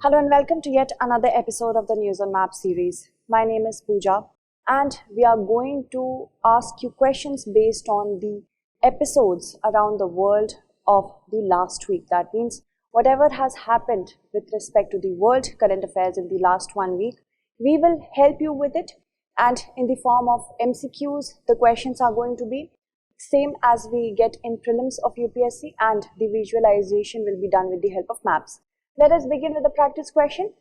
Hello and welcome to yet another episode of the News on Map series. My name is Pooja and we are going to ask you questions based on the episodes around the world of the last week. That means whatever has happened with respect to the world current affairs in the last 1 week, we will help you with it, and in the form of MCQs, the questions are going to be same as we get in prelims of UPSC, and the visualization will be done with the help of maps. Let us begin with the practice question.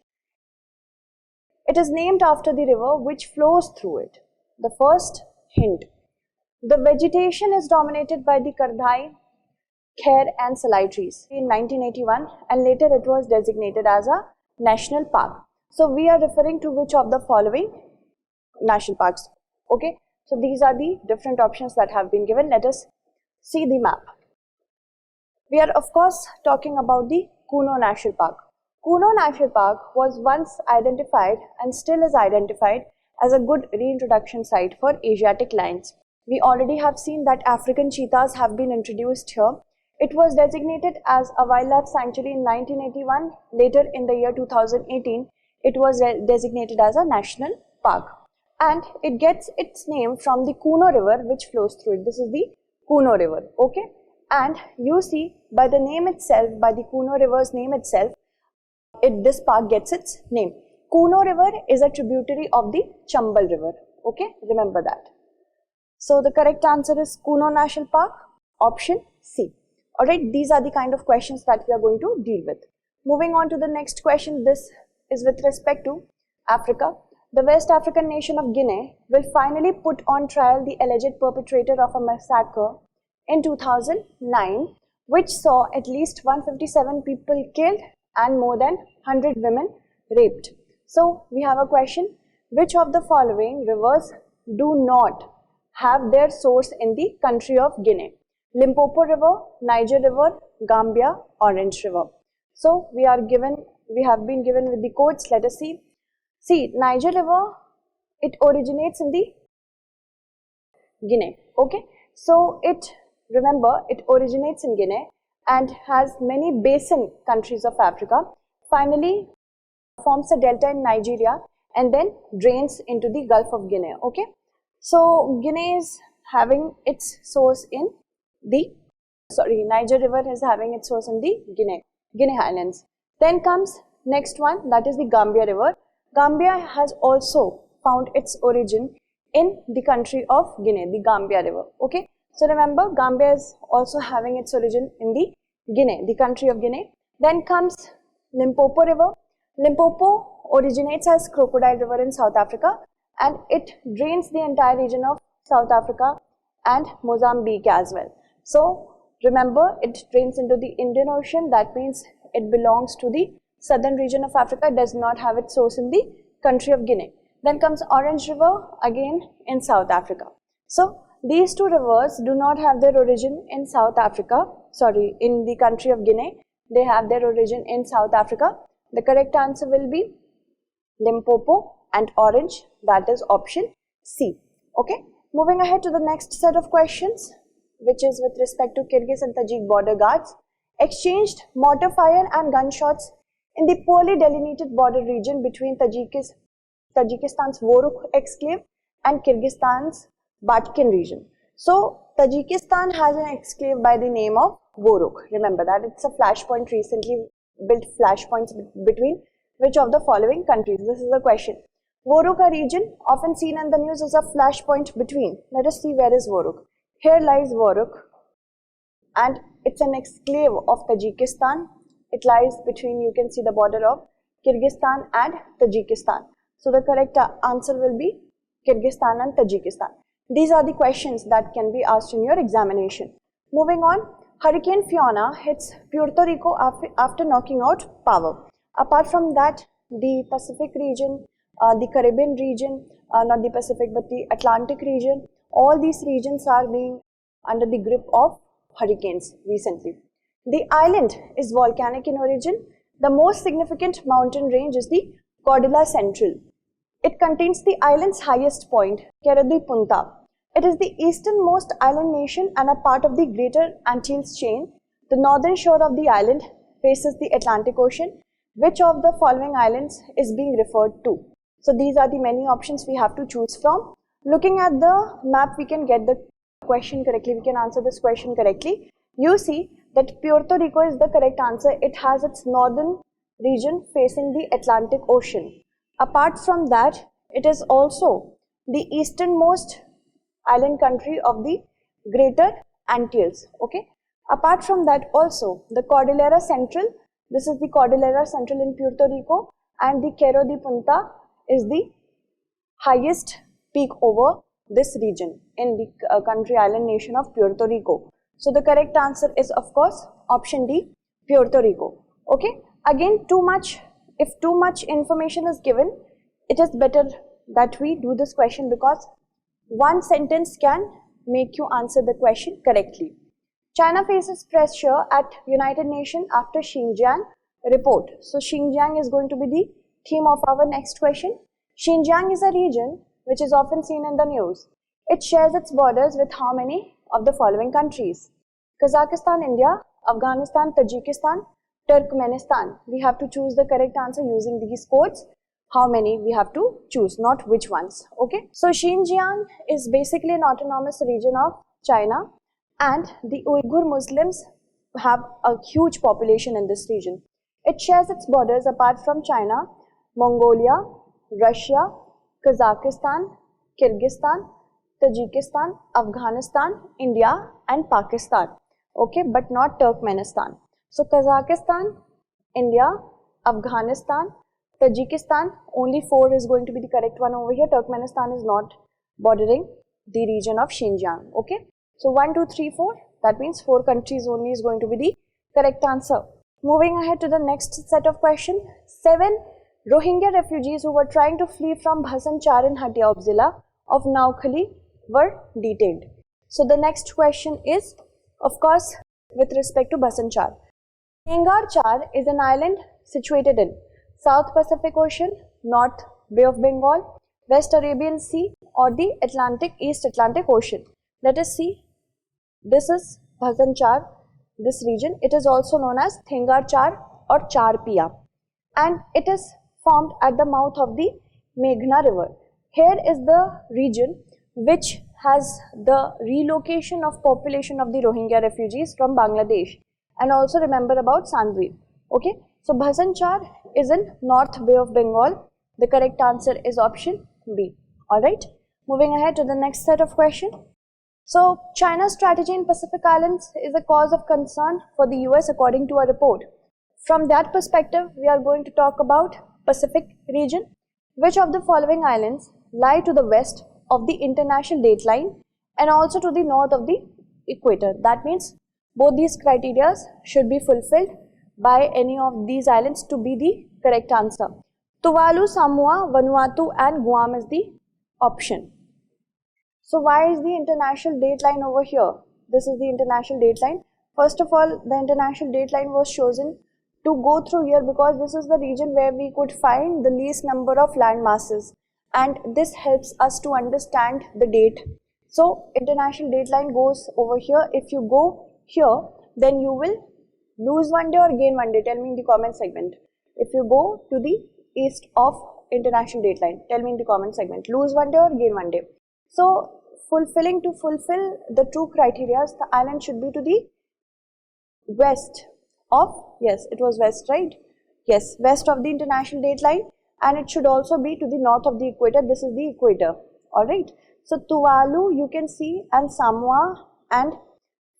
It is named after the river which flows through it. The first hint. The vegetation is dominated by the Kardhai, Khair and Salai trees in 1981, and later it was designated as a national park. So we are referring to which of the following national parks? Okay, so these are the different options that have been given. Let us see the map. We are of course talking about the Kuno National Park. Kuno National Park was once identified and still is identified as a good reintroduction site for Asiatic lions. We already have seen that African cheetahs have been introduced here. It was designated as a wildlife sanctuary in 1981. Later in the year 2018, it was designated as a national park. And it gets its name from the Kuno River which flows through it. This is the Kuno River, okay? And you see, by the name itself, by the Kuno River's name itself, this park gets its name. Kuno River is a tributary of the Chambal River. Okay, remember that. So the correct answer is Kuno National Park, option C. Alright, these are the kind of questions that we are going to deal with. Moving on to the next question, this is with respect to Africa. The West African nation of Guinea will finally put on trial the alleged perpetrator of a massacre in 2009, which saw at least 157 people killed and more than 100 women raped. So we have a question: which of the following rivers do not have their source in the country of Guinea? Limpopo River, Niger River, Gambia, Orange River. So we have been given with the codes. Let us see. See, Niger River, it originates in the Guinea. Okay, so remember, it originates in Guinea and has many basin countries of Africa, finally forms a delta in Nigeria and then drains into the Gulf of Guinea. Okay, so Guinea is having its source in Niger River is having its source in the Guinea Highlands. Then comes next one, that is the Gambia River. Gambia has also found its origin in the country of Guinea, the Gambia River. Okay, so remember, Gambia is also having its origin in the Guinea, the country of Guinea. Then comes Limpopo River. Limpopo originates as Crocodile River in South Africa, and it drains the entire region of South Africa and Mozambique as well. So remember, it drains into the Indian Ocean. That means it belongs to the southern region of Africa, does not have its source in the country of Guinea. Then comes Orange River, again in South Africa. So these two rivers do not have their origin in in the country of Guinea. They have their origin in South Africa. The correct answer will be Limpopo and Orange, that is option C. Okay, moving ahead to the next set of questions, which is with respect to Kyrgyz and Tajik border guards exchanged mortar fire and gunshots in the poorly delineated border region between Tajikistan's Vorukh exclave and Kyrgyzstan's Batkin region. So Tajikistan has an exclave by the name of Vorukh. Remember that. It's a flashpoint, recently built flashpoints between which of the following countries? This is the question. Vorukh, a region often seen in the news, is a flashpoint between. Let us see, where is Vorukh. Here lies Vorukh, and it's an exclave of Tajikistan. It lies between, you can see the border of Kyrgyzstan and Tajikistan. So the correct answer will be Kyrgyzstan and Tajikistan. These are the questions that can be asked in your examination. Moving on, Hurricane Fiona hits Puerto Rico after knocking out power. Apart from that, the Pacific region, the Caribbean region, not the Pacific but the Atlantic region, all these regions are being under the grip of hurricanes recently. The island is volcanic in origin. The most significant mountain range is the Cordillera Central. It contains the island's highest point, Cerro de Punta. It is the easternmost island nation and a part of the Greater Antilles chain. The northern shore of the island faces the Atlantic Ocean. which of the following islands is being referred to? So these are the many options we have to choose from. Looking at the map, we can get the question correctly, we can answer this question correctly. You see that Puerto Rico is the correct answer. It has its northern region facing the Atlantic Ocean. Apart from that, it is also the easternmost island country of the Greater Antilles. Okay. Apart from that, also the Cordillera Central. This is the Cordillera Central in Puerto Rico, and the Cerro de Punta is the highest peak over this region in the country island nation of Puerto Rico. So the correct answer is of course option D, Puerto Rico. Okay. Again, if too much information is given, it is better that we do this question because one sentence can make you answer the question correctly. China faces pressure at United Nations after Xinjiang report. So Xinjiang is going to be the theme of our next question. Xinjiang is a region which is often seen in the news. It shares its borders with how many of the following countries? Kazakhstan, India, Afghanistan, Tajikistan, Turkmenistan. We have to choose the correct answer using these codes. How many we have to choose, not which ones. Okay. So Xinjiang is basically an autonomous region of China, and the Uyghur Muslims have a huge population in this region. It shares its borders apart from China, Mongolia, Russia, Kazakhstan, Kyrgyzstan, Tajikistan, Afghanistan, India and Pakistan. Okay, but not Turkmenistan. So Kazakhstan, India, Afghanistan, Tajikistan, only 4 is going to be the correct one over here. Turkmenistan is not bordering the region of Xinjiang. Okay. So 1, 2, 3, 4, that means 4 countries only is going to be the correct answer. Moving ahead to the next set of questions. 7 Rohingya refugees who were trying to flee from Bhasan Char in Hatia Upzila of Naukali were detained. So the next question is, of course, with respect to Bhasan Char. Thengar Char is an island situated in South Pacific Ocean, North Bay of Bengal, West Arabian Sea or the East Atlantic Ocean. Let us see. This is Bhasan Char, this region. It is also known as Thengar Char or Char Pia, and it is formed at the mouth of the Meghna river. Here is the region which has the relocation of population of the Rohingya refugees from Bangladesh, and also remember about Sandvi. Okay, so Bhasan Char is in North Bay of Bengal. The correct answer is option B. Alright, moving ahead to the next set of questions. So China's strategy in Pacific Islands is a cause of concern for the US according to a report. From that perspective, we are going to talk about Pacific region. Which of the following islands lie to the west of the international dateline and also to the north of the equator? That means both these criteria should be fulfilled by any of these islands to be the correct answer. Tuvalu, Samoa, Vanuatu and Guam is the option. So why is the international dateline over here? This is the international dateline. First of all, the international dateline was chosen to go through here because this is the region where we could find the least number of land masses, and this helps us to understand the date. So international dateline goes over here. If you go here, then you will lose one day or gain one day. Tell me in the comment segment. If you go to the east of international dateline, tell me in the comment segment. Lose one day or gain one day. So to fulfill the two criteria, the island should be to the west of, yes, it was west, right? Yes, west of the international dateline, and it should also be to the north of the equator. This is the equator. Alright. So Tuvalu, you can see, and Samoa and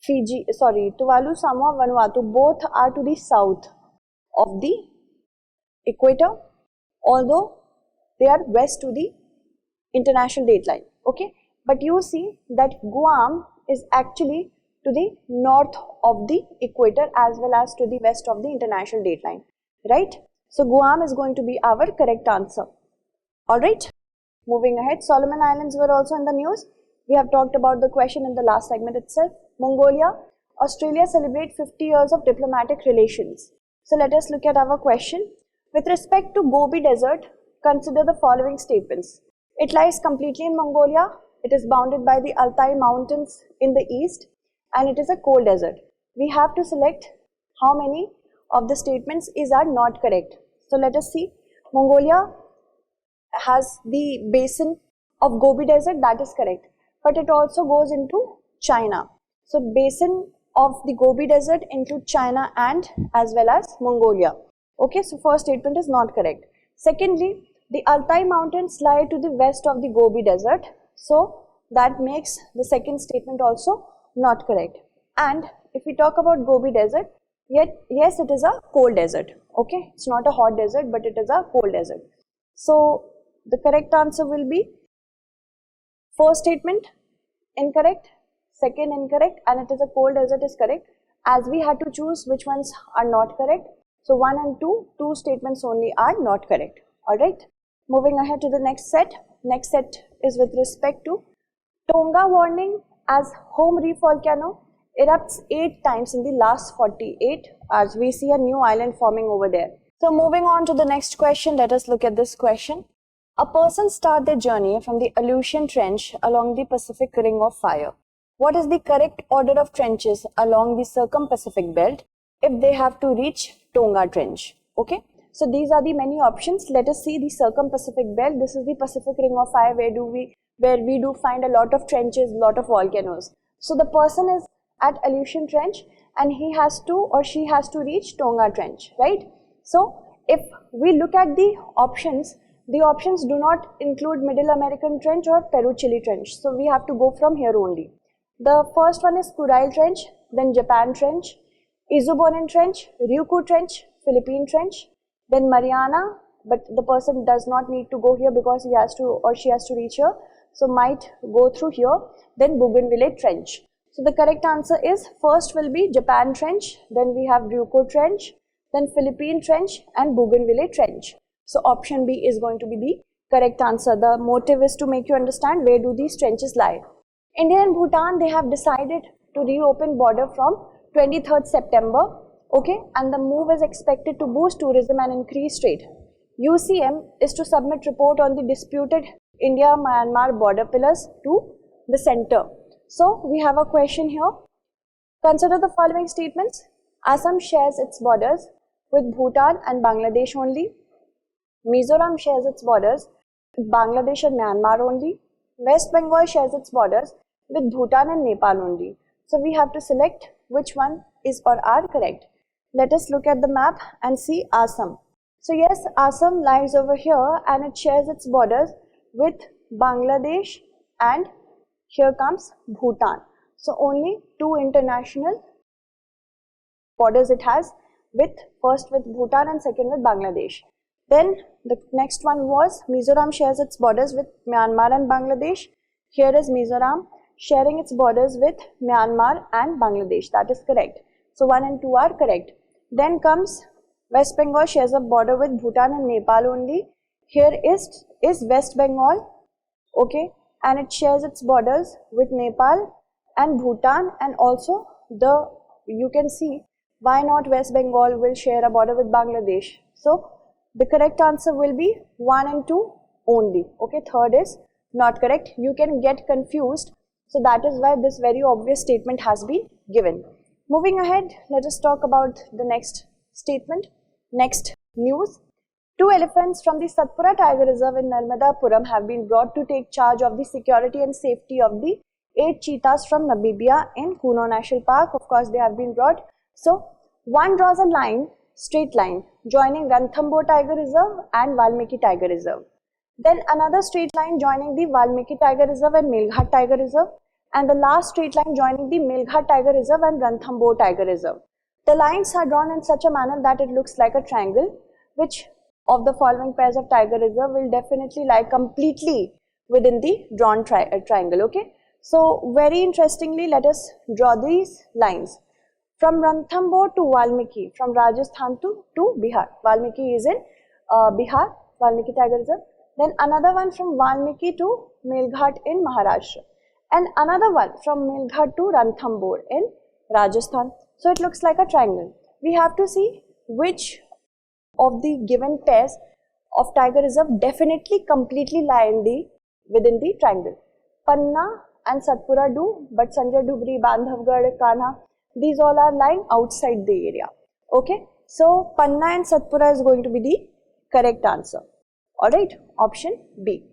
Tuvalu, Samoa, Vanuatu, both are to the south of the equator, although they are west to the international dateline. Okay. But you see that Guam is actually to the north of the equator as well as to the west of the international dateline, right? So Guam is going to be our correct answer. Alright, moving ahead, Solomon Islands were also in the news. We have talked about the question in the last segment itself. Mongolia, Australia celebrate 50 years of diplomatic relations. So let us look at our question. With respect to Gobi Desert, consider the following statements. It lies completely in Mongolia. It is bounded by the Altai Mountains in the east, and it is a cold desert. We have to select how many of the statements are not correct. So let us see. Mongolia has the basin of Gobi Desert, that is correct. But it also goes into China. So basin of the Gobi Desert include China and as well as Mongolia. Okay, so first statement is not correct. Secondly, the Altai mountains lie to the west of the Gobi Desert. So that makes the second statement also not correct. And if we talk about Gobi Desert, yes, it is a cold desert. Okay, it's not a hot desert, but it is a cold desert. So the correct answer will be first statement incorrect, second incorrect, and it is a cold desert is correct. As we had to choose which ones are not correct, so 1 and 2, two statements only are not correct. Alright, moving ahead to the next set. Next set is with respect to Tonga warning as home reef volcano erupts 8 times in the last 48 hours. We see a new island forming over there. So moving on to the next question, let us look at this question. A person start their journey from the Aleutian Trench along the Pacific Ring of Fire. What is the correct order of trenches along the Circum-Pacific Belt if they have to reach Tonga Trench? Okay, so these are the many options. Let us see the Circum-Pacific Belt. This is the Pacific Ring of Fire where we do find a lot of trenches, lot of volcanoes. So the person is at Aleutian Trench and he has to or she has to reach Tonga Trench, right? So if we look at the options do not include Middle American Trench or Peru-Chile Trench. So we have to go from here only. The first one is Kurile Trench, then Japan Trench, Izubonin Trench, Ryukyu Trench, Philippine Trench, then Mariana, but the person does not need to go here because he has to or she has to reach here. So might go through here, then Bougainville Trench. So the correct answer is first will be Japan Trench, then we have Ryukyu Trench, then Philippine Trench and Bougainville Trench. So option B is going to be the correct answer. The motive is to make you understand where do these trenches lie. India and Bhutan, they have decided to reopen border from 23rd September. Okay, and the move is expected to boost tourism and increase trade. UCM is to submit report on the disputed India-Myanmar border pillars to the center. So we have a question here. Consider the following statements. Assam shares its borders with Bhutan and Bangladesh only. Mizoram shares its borders with Bangladesh and Myanmar only. West Bengal shares its borders with Bhutan and Nepal only. So we have to select which one is or are correct. Let us look at the map and see Assam. So yes, Assam lies over here and it shares its borders with Bangladesh and here comes Bhutan. So only two international borders it has, with first with Bhutan and second with Bangladesh. Then the next one was Mizoram shares its borders with Myanmar and Bangladesh. Here is Mizoram sharing its borders with Myanmar and Bangladesh. That is correct. So 1 and 2 are correct. Then comes West Bengal shares a border with Bhutan and Nepal only. Here is West Bengal, okay, and it shares its borders with Nepal and Bhutan, and also you can see why not West Bengal will share a border with Bangladesh. So the correct answer will be 1 and 2 only. Okay, third is not correct. You can get confused. So that is why this very obvious statement has been given. Moving ahead, let us talk about the next statement. Next news. 2 elephants from the Satpura Tiger Reserve in Narmadapuram have been brought to take charge of the security and safety of the 8 cheetahs from Namibia in Kuno National Park. Of course, they have been brought. So one draws a line, straight line, joining Ranthambore Tiger Reserve and Valmiki Tiger Reserve. Then another straight line joining the Valmiki Tiger Reserve and Melghat Tiger Reserve. And the last straight line joining the Melghat Tiger Reserve and Ranthambore Tiger Reserve. The lines are drawn in such a manner that it looks like a triangle, which of the following pairs of Tiger Reserve will definitely lie completely within the drawn triangle. Okay. So very interestingly, let us draw these lines. From Ranthambore to Valmiki, from Rajasthan to Bihar. Valmiki is in Bihar, Valmiki Tiger Reserve. Then another one from Valmiki to Melghat in Maharashtra. And another one from Melghat to Ranthambore in Rajasthan. So it looks like a triangle. We have to see which of the given pairs of Tiger Reserve definitely completely lie within the triangle. Panna and Satpura do, but Sanjay Dhubri, Bandhavgarh, Kanha, these all are lying outside the area. Okay, so Panna and Satpura is going to be the correct answer. Alright, option B.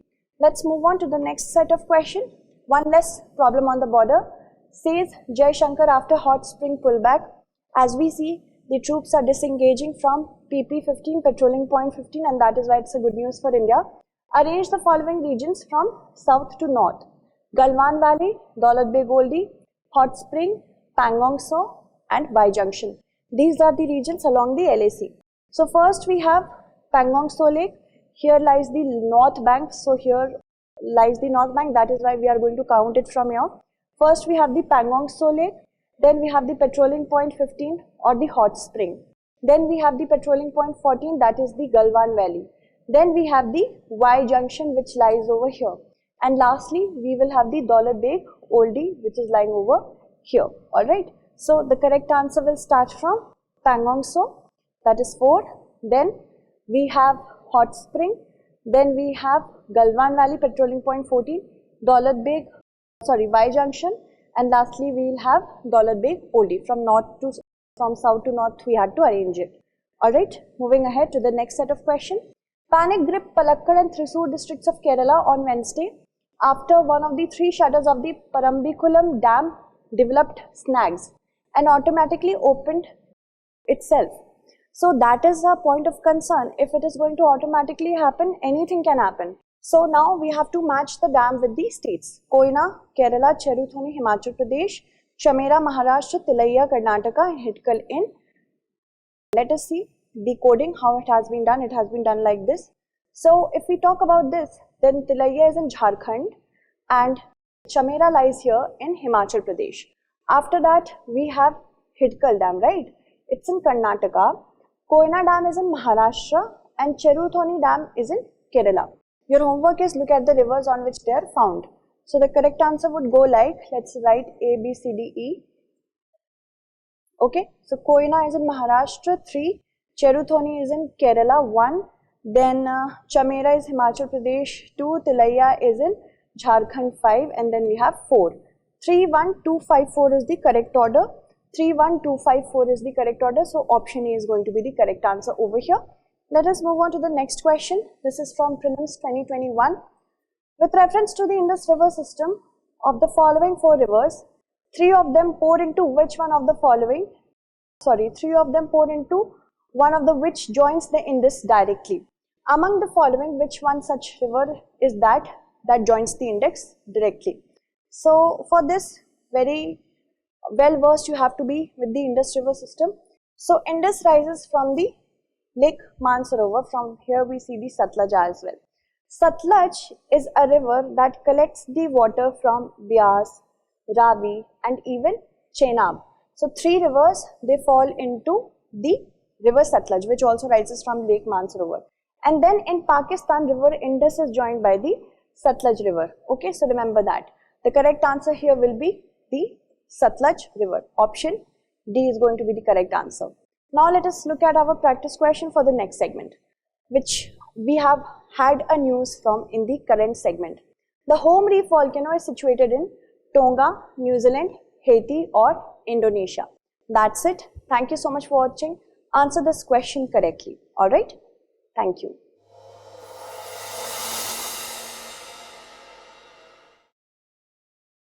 Let's move on to the next set of questions. One less problem on the border. Says Jai Shankar after hot spring pullback. As we see, the troops are disengaging from PP15, patrolling point 15, and that is why it's a good news for India. Arrange the following regions from south to north. Galwan Valley, Daulat Beg Oldie, Hot Spring, Pangong So, and Y Junction. These are the regions along the LAC. So first we have Pangong So Lake. Here lies the north bank. So here lies the north bank. That is why we are going to count it from here. First we have the Pangong So Lake. Then we have the patrolling point 15 or the Hot Spring. Then we have the patrolling point 14, that is the Galwan Valley. Then we have the Y Junction, which lies over here. And lastly, we will have the Daulat Beg Oldie, which is lying over here. Alright. So the correct answer will start from Pangong So, that is 4. Then we have Hot Spring. Then we have Galwan Valley, patrolling point 14, Y Junction. And lastly, we will have Daulat Beg Oldie. From south to north, we had to arrange it. Alright, moving ahead to the next set of questions. Panic gripped Palakkad and Thrissur districts of Kerala on Wednesday after one of the 3 shutters of the Parambikulam dam developed snags and automatically opened itself. So that is a point of concern. If it is going to automatically happen, anything can happen. So now we have to match the dam with the states. Koyna, Kerala, Cherutoni, Himachal Pradesh, Chamera, Maharashtra, Tilaiya, Karnataka, and Hitkal in. Let us see the coding, how it has been done. It has been done like this. So if we talk about this, then Tilaiya is in Jharkhand and Chamera lies here in Himachal Pradesh. After that, we have Hitkal Dam, right? It's in Karnataka. Koyna Dam is in Maharashtra and Cherutoni Dam is in Kerala. Your homework is look at the rivers on which they are found. So the correct answer would go like, let's write A, B, C, D, E. Okay, so Koyna is in Maharashtra, 3. Cherutoni is in Kerala, 1. Then Chamera is Himachal Pradesh, 2. Tilaiya is in Jharkhand, 5. And then we have 4. 3, 1, 2, 5, 4 is the correct order. 3, 1, 2, 5, 4 is the correct order. So option A is going to be the correct answer over here. Let us move on to the next question. This is from Prelims 2021. With reference to the Indus River system, of the following 4 rivers, 3 of them pour into which one of the following? 3 of them pour into one of the which joins the Indus directly. Among the following, which one such river is that joins the Indus directly? So for this, very well versed you have to be with the Indus River system. So Indus rises from the Lake Mansarovar. From here we see the Satluj as well. Satluj is a river that collects the water from Beas, Ravi and even Chenab. So 3 rivers, they fall into the river Satluj, which also rises from Lake Mansarovar. And then in Pakistan, river Indus is joined by the Satluj river. Okay, so remember that. The correct answer here will be the Satluj river. Option D is going to be the correct answer. Now let us look at our practice question for the next segment, which we have had a news from in the current segment. The Home Reef volcano is situated in Tonga, New Zealand, Haiti or Indonesia. That's it. Thank you so much for watching. Answer this question correctly. Alright? Thank you.